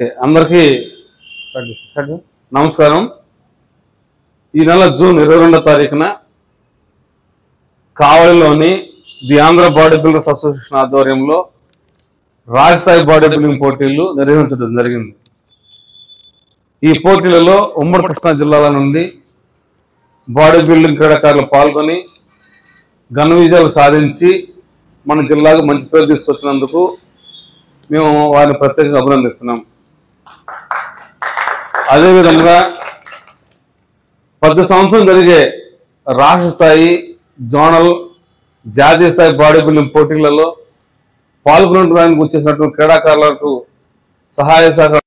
Okay, అందరికీ నమస్కారం. ఈ నెల జూన్ 22వ తారీఖున కావలిలోని the Andhra body builders association ఆధ్వర్యంలో రాజస్థాయి బాడీ బిల్డింగ్ పోటీలు నిర్వహించడం జరిగింది. ఈ పోటీలలో ఉమ్మడి కృష్ణా జిల్లాల నుండి బాడీ బిల్డింగ్ క్రీడాకారులు పాల్గొని ఘన విజయాలు సాధించి మన జిల్లాకు మంచి పేరు తీసుకొచ్చినందుకు మేము వారిని ప్రత్యేకంగా అభినందిస్తున్నాం. అదేవిధంగా ప్రతి సంవత్సరం జరిగే రాష్ట్ర స్థాయి, జోనల్, జాతీయ స్థాయి బాడీ బిల్డింగ్ పోటీలలో పాల్గొనడానికి వచ్చేసినటువంటి క్రీడాకారులకు సహాయ సహకారం